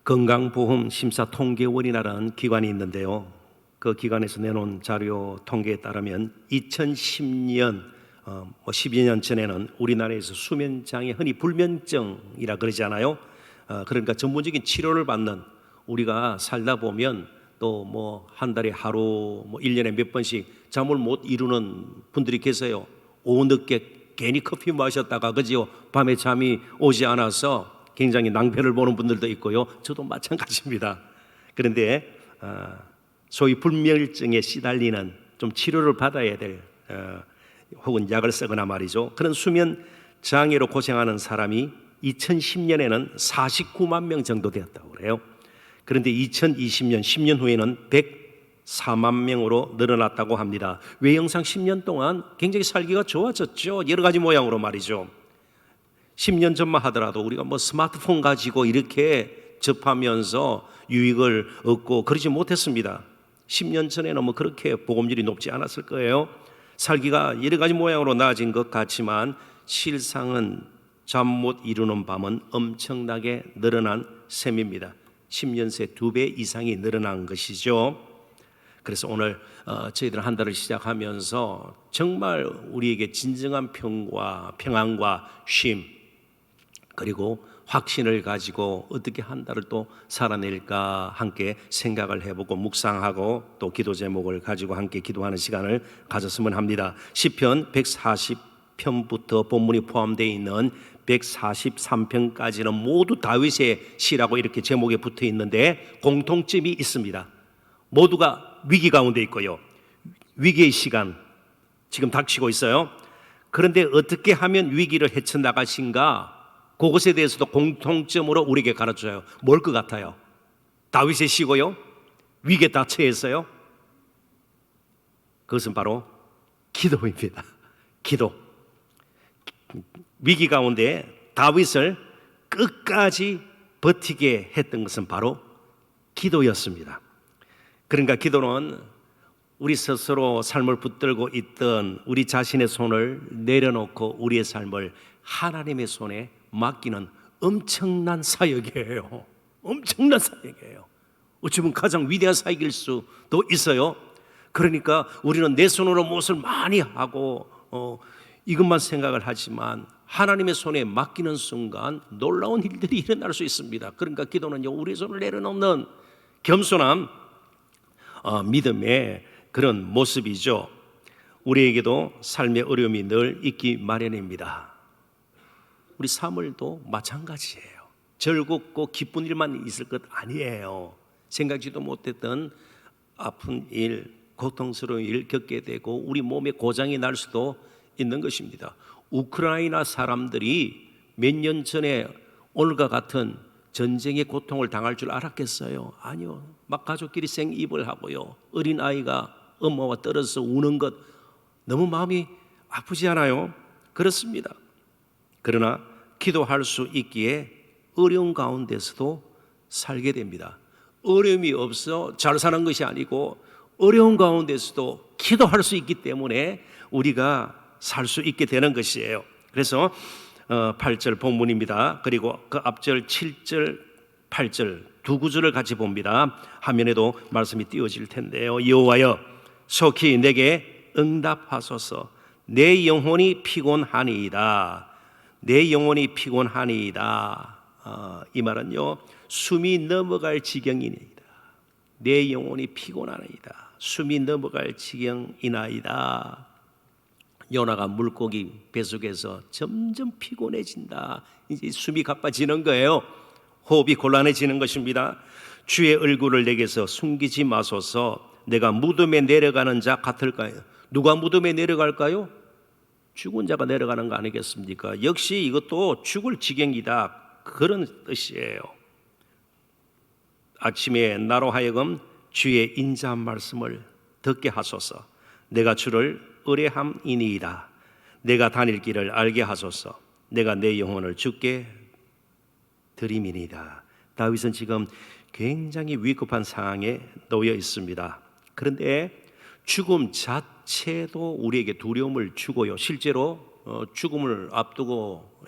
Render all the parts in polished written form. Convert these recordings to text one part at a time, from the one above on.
건강보험심사통계원이라는 기관이 있는데요. 그 기관에서 내놓은 자료 통계에 따르면 2010년 12년 전에는 우리나라에서 수면장애, 흔히 불면증이라 그러잖아요. 그러니까 전문적인 치료를 받는, 우리가 살다 보면 또 뭐 한 달에 하루, 뭐 1년에 몇 번씩 잠을 못 이루는 분들이 계세요. 오후 늦게 괜히 커피 마셨다가 그지요, 밤에 잠이 오지 않아서 굉장히 낭패를 보는 분들도 있고요. 저도 마찬가지입니다. 그런데 소위 불면증에 시달리는, 좀 치료를 받아야 될 혹은 약을 쓰거나 말이죠, 그런 수면 장애로 고생하는 사람이 2010년에는 49만 명 정도 되었다고 그래요. 그런데 2020년 10년 후에는 104만 명으로 늘어났다고 합니다. 외형상 10년 동안 굉장히 살기가 좋아졌죠. 여러 가지 모양으로 말이죠. 10년 전만 하더라도 우리가 뭐 스마트폰 가지고 이렇게 접하면서 유익을 얻고 그러지 못했습니다. 10년 전에는 뭐 그렇게 보험률이 높지 않았을 거예요. 살기가 여러 가지 모양으로 나아진 것 같지만 실상은 잠 못 이루는 밤은 엄청나게 늘어난 셈입니다. 10년 새 2배 이상이 늘어난 것이죠. 그래서 오늘 저희들 한 달을 시작하면서 정말 우리에게 진정한 평안과 쉼, 그리고 확신을 가지고 어떻게 한 달을 또 살아낼까 함께 생각을 해보고 묵상하고 또 기도 제목을 가지고 함께 기도하는 시간을 가졌으면 합니다. 시편 140편부터 본문이 포함되어 있는 143편까지는 모두 다윗의 시라고 이렇게 제목에 붙어 있는데 공통점이 있습니다. 모두가 위기 가운데 있고요. 위기의 시간 지금 닥치고 있어요. 그런데 어떻게 하면 위기를 헤쳐나가신가, 그것에 대해서도 공통점으로 우리에게 가르쳐줘요. 뭘 것 같아요? 다윗의 시고요, 위기에 다 처했어요. 그것은 바로 기도입니다. 기도. 위기 가운데 다윗을 끝까지 버티게 했던 것은 바로 기도였습니다. 그러니까 기도는 우리 스스로 삶을 붙들고 있던 우리 자신의 손을 내려놓고 우리의 삶을 하나님의 손에 맡기는 엄청난 사역이에요. 엄청난 사역이에요. 어쩌면 가장 위대한 사역일 수도 있어요. 그러니까 우리는 내 손으로 무엇을 많이 하고 이것만 생각을 하지만 하나님의 손에 맡기는 순간 놀라운 일들이 일어날 수 있습니다. 그러니까 기도는요, 우리 손을 내려놓는 겸손한 믿음의 그런 모습이죠. 우리에게도 삶의 어려움이 늘 있기 마련입니다. 우리 사물도 마찬가지예요. 즐겁고 기쁜 일만 있을 것 아니에요. 생각지도 못했던 아픈 일, 고통스러운 일 겪게 되고 우리 몸에 고장이 날 수도 있는 것입니다. 우크라이나 사람들이 몇 년 전에 오늘과 같은 전쟁의 고통을 당할 줄 알았겠어요? 아니요. 막 가족끼리 생입을 하고요. 어린아이가 엄마와 떨어져서 우는 것 너무 마음이 아프지 않아요? 그렇습니다. 그러나 기도할 수 있기에 어려운 가운데서도 살게 됩니다. 어려움이 없어 잘 사는 것이 아니고 어려운 가운데서도 기도할 수 있기 때문에 우리가 살 수 있게 되는 것이에요. 그래서 8절 본문입니다. 그리고 그 앞절 7절 8절 두 구절을 같이 봅니다. 화면에도 말씀이 띄워질 텐데요. 여호와여 속히 내게 응답하소서. 내 영혼이 피곤하니이다. 내 영혼이 피곤하니이다. 이 말은요, 숨이 넘어갈 지경이니이다. 내 영혼이 피곤하니이다. 숨이 넘어갈 지경이나이다. 요나가 물고기 뱃속에서 점점 피곤해진다. 이제 숨이 가빠지는 거예요. 호흡이 곤란해지는 것입니다. 주의 얼굴을 내게서 숨기지 마소서. 내가 무덤에 내려가는 자 같을까요? 누가 무덤에 내려갈까요? 죽은 자가 내려가는 거 아니겠습니까? 역시 이것도 죽을 지경이다, 그런 뜻이에요. 아침에 나로 하여금 주의 인자한 말씀을 듣게 하소서. 내가 주를 의뢰함이니이다. 내가 다닐 길을 알게 하소서. 내가 내 영혼을 주께 드림이니이다. 다윗은 지금 굉장히 위급한 상황에 놓여 있습니다. 그런데 죽음 자체도 우리에게 두려움을 주고요, 실제로 죽음을 앞두고,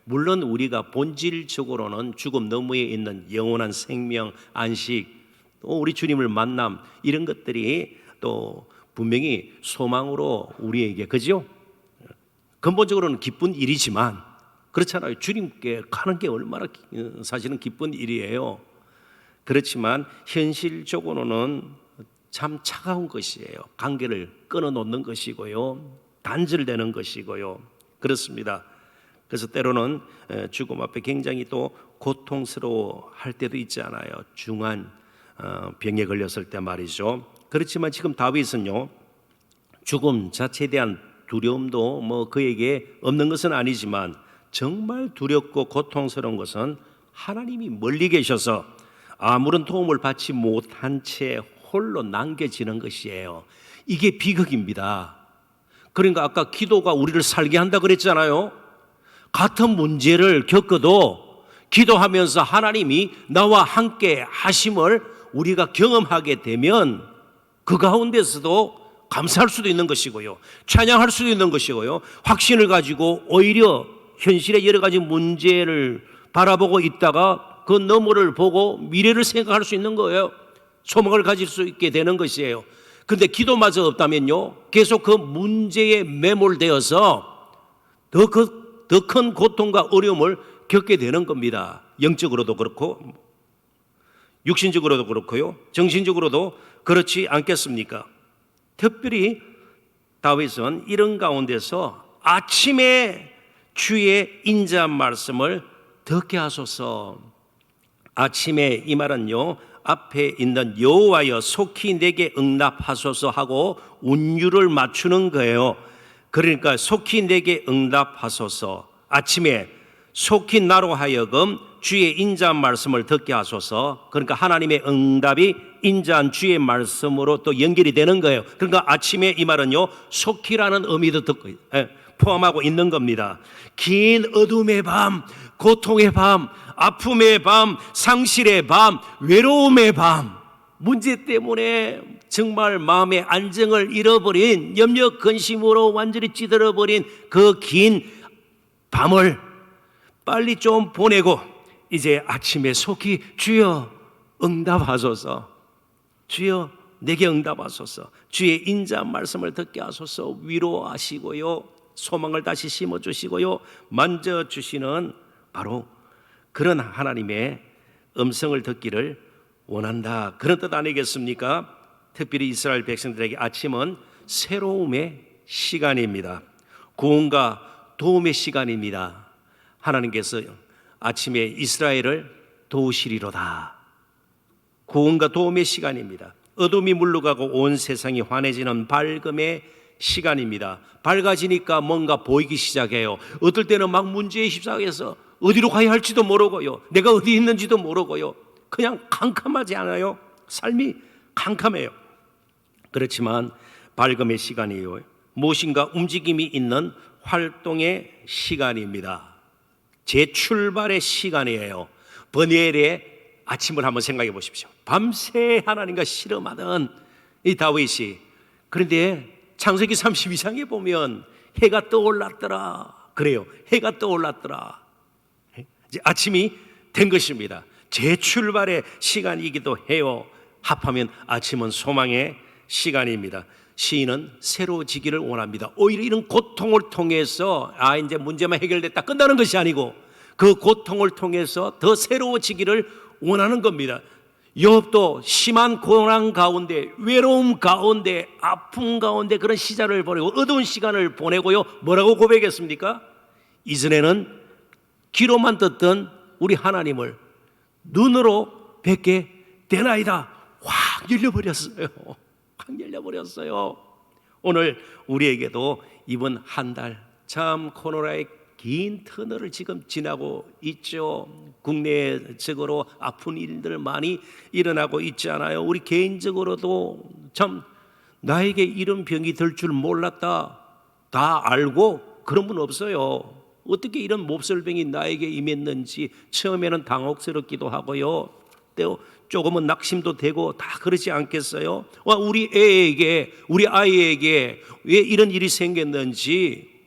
물론 우리가 본질적으로는 죽음 너머에 있는 영원한 생명, 안식, 또 우리 주님을 만남, 이런 것들이 또 분명히 소망으로 우리에게, 그죠? 근본적으로는 기쁜 일이지만, 그렇잖아요. 주님께 가는 게 얼마나 사실은 기쁜 일이에요. 그렇지만 현실적으로는 참 차가운 것이에요. 관계를 끊어놓는 것이고요, 단절되는 것이고요. 그렇습니다. 그래서 때로는 죽음 앞에 굉장히 또 고통스러워 할 때도 있지 않아요. 중한 병에 걸렸을 때 말이죠. 그렇지만 지금 다윗은요, 죽음 자체에 대한 두려움도 뭐 그에게 없는 것은 아니지만 정말 두렵고 고통스러운 것은 하나님이 멀리 계셔서 아무런 도움을 받지 못한 채 홀로 남겨지는 것이에요. 이게 비극입니다. 그러니까 아까 기도가 우리를 살게 한다 그랬잖아요. 같은 문제를 겪어도 기도하면서 하나님이 나와 함께 하심을 우리가 경험하게 되면 그 가운데서도 감사할 수도 있는 것이고요, 찬양할 수도 있는 것이고요, 확신을 가지고 오히려 현실의 여러 가지 문제를 바라보고 있다가 그 너머를 보고 미래를 생각할 수 있는 거예요. 소망을 가질 수 있게 되는 것이에요. 그런데 기도마저 없다면요, 계속 그 문제에 매몰되어서 더 큰 고통과 어려움을 겪게 되는 겁니다. 영적으로도 그렇고 육신적으로도 그렇고요, 정신적으로도 그렇지 않겠습니까? 특별히 다윗은 이런 가운데서 아침에 주의 인자한 말씀을 듣게 하소서. 아침에 이 말은요, 앞에 있는 여호와여 속히 내게 응답하소서 하고 운율을 맞추는 거예요. 그러니까 속히 내게 응답하소서, 아침에 속히 나로 하여금 주의 인자한 말씀을 듣게 하소서. 그러니까 하나님의 응답이 인자한 주의 말씀으로 또 연결이 되는 거예요. 그러니까 아침에 이 말은요, 속히라는 의미도 듣고 포함하고 있는 겁니다. 긴 어둠의 밤, 고통의 밤, 아픔의 밤, 상실의 밤, 외로움의 밤, 문제 때문에 정말 마음의 안정을 잃어버린, 염려 근심으로 완전히 찌들어버린 그 긴 밤을 빨리 좀 보내고 이제 아침에 속히 주여 응답하소서, 주여 내게 응답하소서, 주의 인자한 말씀을 듣게 하소서 위로하시고요, 소망을 다시 심어주시고요, 만져주시는 바로 그런 하나님의 음성을 듣기를 원한다, 그런 뜻 아니겠습니까? 특별히 이스라엘 백성들에게 아침은 새로움의 시간입니다. 구원과 도움의 시간입니다. 하나님께서 아침에 이스라엘을 도우시리로다. 구원과 도움의 시간입니다. 어둠이 물러가고 온 세상이 환해지는 밝음의 시간입니다. 밝아지니까 뭔가 보이기 시작해요. 어떨 때는 막 문제에 휩싸여서 어디로 가야 할지도 모르고요, 내가 어디 있는지도 모르고요, 그냥 캄캄하지 않아요? 삶이 캄캄해요. 그렇지만 밝음의 시간이에요. 무엇인가 움직임이 있는 활동의 시간입니다. 재출발의 시간이에요. 버니엘의 아침을 한번 생각해 보십시오. 밤새 하나님과 씨름하던 이 다윗이, 그런데 창세기 32장에 보면 해가 떠올랐더라 그래요. 해가 떠올랐더라. 이제 아침이 된 것입니다. 재출발의 시간이기도 해요. 합하면 아침은 소망의 시간입니다. 시인은 새로워지기를 원합니다. 오히려 이런 고통을 통해서 이제 문제만 해결됐다 끝나는 것이 아니고 그 고통을 통해서 더 새로워지기를 원하는 겁니다. 욥도 심한 고난 가운데, 외로움 가운데, 아픔 가운데 그런 시절을 보내고 어두운 시간을 보내고요, 뭐라고 고백했습니까? 이전에는 귀로만 듣던 우리 하나님을 눈으로 뵙게 되나이다. 확 열려버렸어요. 확 열려버렸어요. 오늘 우리에게도 이번 한 달 참 코로나의 긴 터널을 지금 지나고 있죠. 국내적으로 아픈 일들 많이 일어나고 있잖아요. 우리 개인적으로도 참 나에게 이런 병이 들 줄 몰랐다, 다 알고 그런 분 없어요. 어떻게 이런 몹쓸병이 나에게 임했는지 처음에는 당혹스럽기도 하고요, 또 조금은 낙심도 되고 다 그러지 않겠어요? 우리 애에게, 우리 아이에게 왜 이런 일이 생겼는지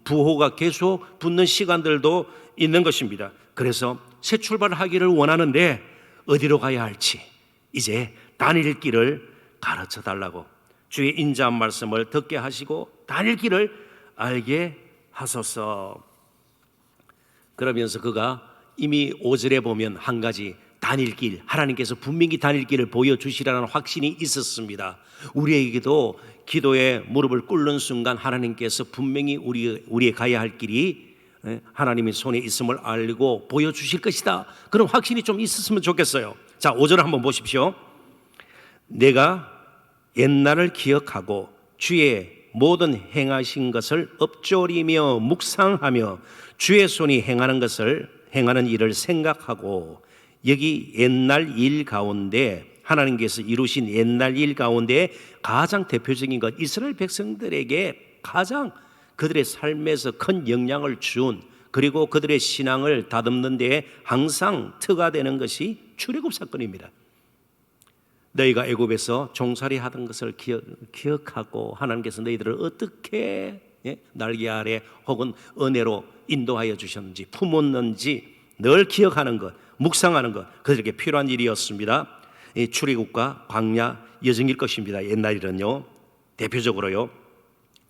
부호가 계속 붙는 시간들도 있는 것입니다. 그래서 새 출발하기를 원하는데 어디로 가야 할지 이제 다닐 길을 가르쳐 달라고, 주의 인자한 말씀을 듣게 하시고 다닐 길을 알게 하소서. 그러면서 그가 이미 5절에 보면 한 가지 다닐 길, 하나님께서 분명히 다닐 길을 보여주시라는 확신이 있었습니다. 우리에게도 기도에 무릎을 꿇는 순간 하나님께서 분명히 우리의 가야 할 길이 하나님의 손에 있음을 알고 보여주실 것이다, 그런 확신이 좀 있었으면 좋겠어요. 자, 5절을 한번 보십시오. 내가 옛날을 기억하고 주의 모든 행하신 것을 엎조리며 묵상하며 주의 손이 행하는 일을 생각하고, 여기 옛날 일 가운데 하나님께서 이루신 옛날 일 가운데 가장 대표적인 것, 이스라엘 백성들에게 가장 그들의 삶에서 큰 영향을 준, 그리고 그들의 신앙을 다듬는 데에 항상 터가 되는 것이 출애굽 사건입니다. 너희가 애굽에서 종살이 하던 것을 기억하고 하나님께서 너희들을 어떻게 날개 아래 혹은 은혜로 인도하여 주셨는지, 품었는지 늘 기억하는 것, 묵상하는 것, 그들에게 필요한 일이었습니다. 이 출애굽과 광야 여정일 것입니다. 옛날 일은요, 대표적으로요,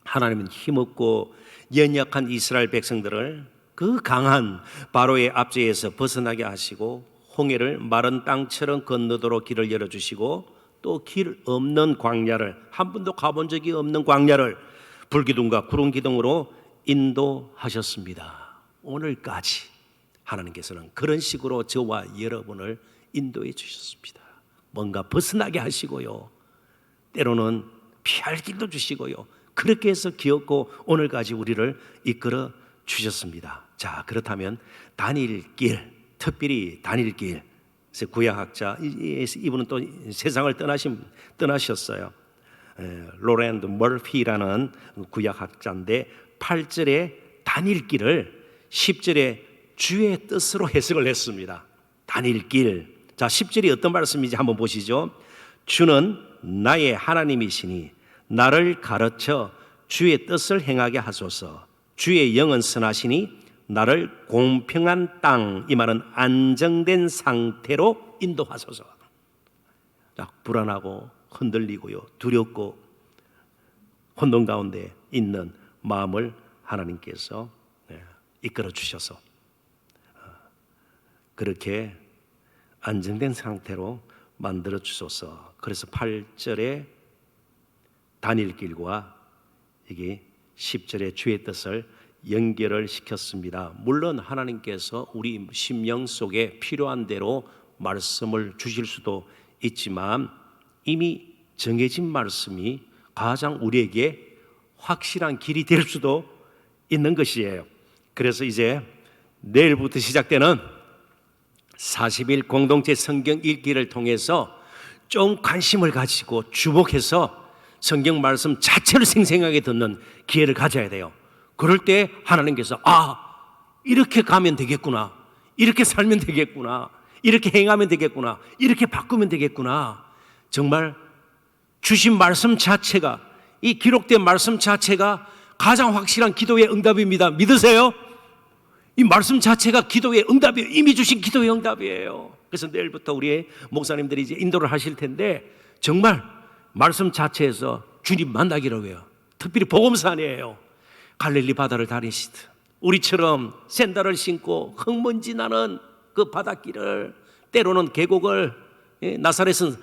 하나님은 힘없고 연약한 이스라엘 백성들을 그 강한 바로의 압제에서 벗어나게 하시고, 홍해를 마른 땅처럼 건너도록 길을 열어주시고, 또 길 없는 광야를, 한 번도 가본 적이 없는 광야를 불기둥과 구름기둥으로 인도하셨습니다. 오늘까지 하나님께서는 그런 식으로 저와 여러분을 인도해 주셨습니다. 뭔가 벗어나게 하시고요, 때로는 피할 길도 주시고요, 그렇게 해서 기었고 오늘까지 우리를 이끌어 주셨습니다. 자, 그렇다면 다닐 길, 특별히 다닐 길, 구약학자, 이분은 또 세상을 떠나셨어요. 로랜드 머피라는 구약학자인데 8절에 다닐 길을 10절에 주의 뜻으로 해석을 했습니다. 다닐 길. 자, 10절이 어떤 말씀인지 한번 보시죠. 주는 나의 하나님이시니 나를 가르쳐 주의 뜻을 행하게 하소서. 주의 영은 선하시니 나를 공평한 땅, 이 말은 안정된 상태로 인도하소서. 자, 불안하고 흔들리고요, 두렵고 혼돈 가운데 있는 마음을 하나님께서 이끌어 주셔서 그렇게 안정된 상태로 만들어 주소서. 그래서 8절에 다닐 길과 이게 10절에 주의 뜻을 연결을 시켰습니다. 물론 하나님께서 우리 심령 속에 필요한 대로 말씀을 주실 수도 있지만 이미 정해진 말씀이 가장 우리에게 확실한 길이 될 수도 있는 것이에요. 그래서 이제 내일부터 시작되는 40일 공동체 성경 읽기를 통해서 좀 관심을 가지고 주목해서 성경 말씀 자체를 생생하게 듣는 기회를 가져야 돼요. 그럴 때 하나님께서 이렇게 가면 되겠구나, 이렇게 살면 되겠구나, 이렇게 행하면 되겠구나, 이렇게 바꾸면 되겠구나. 정말 주신 말씀 자체가, 이 기록된 말씀 자체가 가장 확실한 기도의 응답입니다. 믿으세요? 이 말씀 자체가 기도의 응답이에요. 이미 주신 기도의 응답이에요. 그래서 내일부터 우리 목사님들이 이제 인도를 하실 텐데 정말 말씀 자체에서 주님 만나기로 해요. 특별히 복음산이에요. 갈릴리 바다를 다니시듯 우리처럼 샌들을 신고 흙먼지 나는 그 바닷길을, 때로는 계곡을, 나사렛은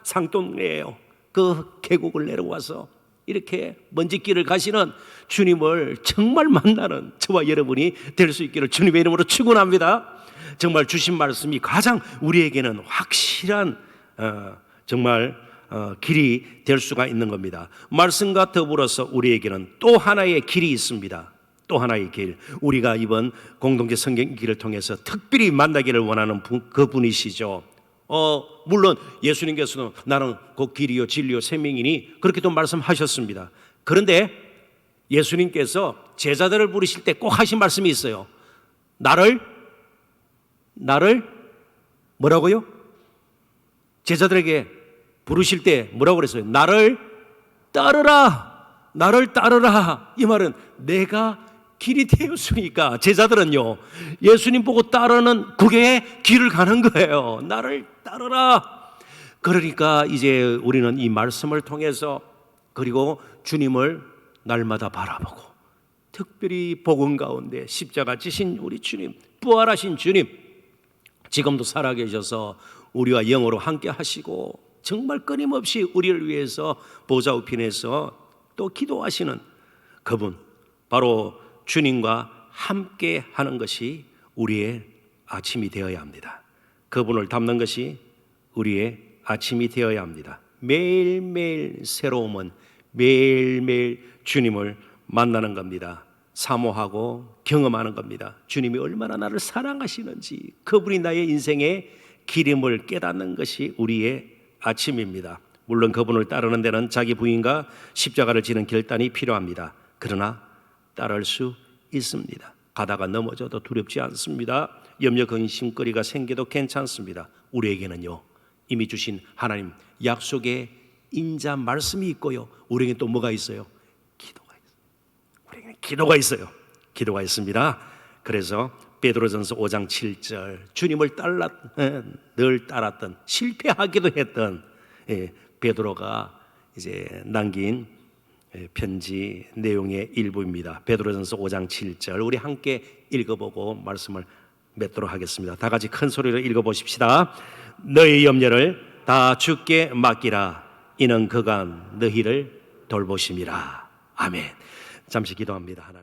상동이에요. 그 계곡을 내려와서 이렇게 먼지길을 가시는 주님을 정말 만나는 저와 여러분이 될 수 있기를 주님의 이름으로 축원합니다. 정말 주신 말씀이 가장 우리에게는 확실한 길이 될 수가 있는 겁니다. 말씀과 더불어서 우리에게는 또 하나의 길이 있습니다. 또 하나의 길, 우리가 이번 공동체 성경 길을 통해서 특별히 만나기를 원하는 그분이시죠. 물론 예수님께서는 나는 곧 길이요 진리요 생명이니 그렇게도 말씀하셨습니다. 그런데 예수님께서 제자들을 부르실 때 꼭 하신 말씀이 있어요. 나를 뭐라고요? 제자들에게 부르실 때 뭐라고 그랬어요? 나를 따르라. 나를 따르라. 이 말은 내가 길이 되었으니까 제자들은요, 예수님 보고 따르는 그게 길을 가는 거예요. 나를 따르라. 그러니까 이제 우리는 이 말씀을 통해서, 그리고 주님을 날마다 바라보고, 특별히 복음 가운데 십자가 지신 우리 주님, 부활하신 주님, 지금도 살아계셔서 우리와 영으로 함께 하시고 정말 끊임없이 우리를 위해서 보좌 우편에서 또 기도하시는 그분, 바로 주님과 함께 하는 것이 우리의 아침이 되어야 합니다. 그분을 닮는 것이 우리의 아침이 되어야 합니다. 매일매일 새로움은 매일매일 주님을 만나는 겁니다. 사모하고 경험하는 겁니다. 주님이 얼마나 나를 사랑하시는지, 그분이 나의 인생의 기름을 깨닫는 것이 우리의 아침입니다. 물론 그분을 따르는 데는 자기 부인과 십자가를 지는 결단이 필요합니다. 그러나 따를 수 있습니다. 가다가 넘어져도 두렵지 않습니다. 염려 근심거리가 생겨도 괜찮습니다. 우리에게는요, 이미 주신 하나님 약속의 인자 말씀이 있고요, 우리에게 또 뭐가 있어요? 기도가 있어요. 우리에게 기도가 있어요. 기도가 있습니다. 그래서 베드로전서 5장 7절, 주님을 늘 따랐던, 실패하기도 했던 베드로가 이제 남긴 편지 내용의 일부입니다. 베드로전서 5장 7절, 우리 함께 읽어보고 말씀을 맺도록 하겠습니다. 다 같이 큰 소리로 읽어보십시다. 너희 염려를 다 주께 맡기라. 이는 그가 너희를 돌보심이라. 아멘. 잠시 기도합니다. 하나님.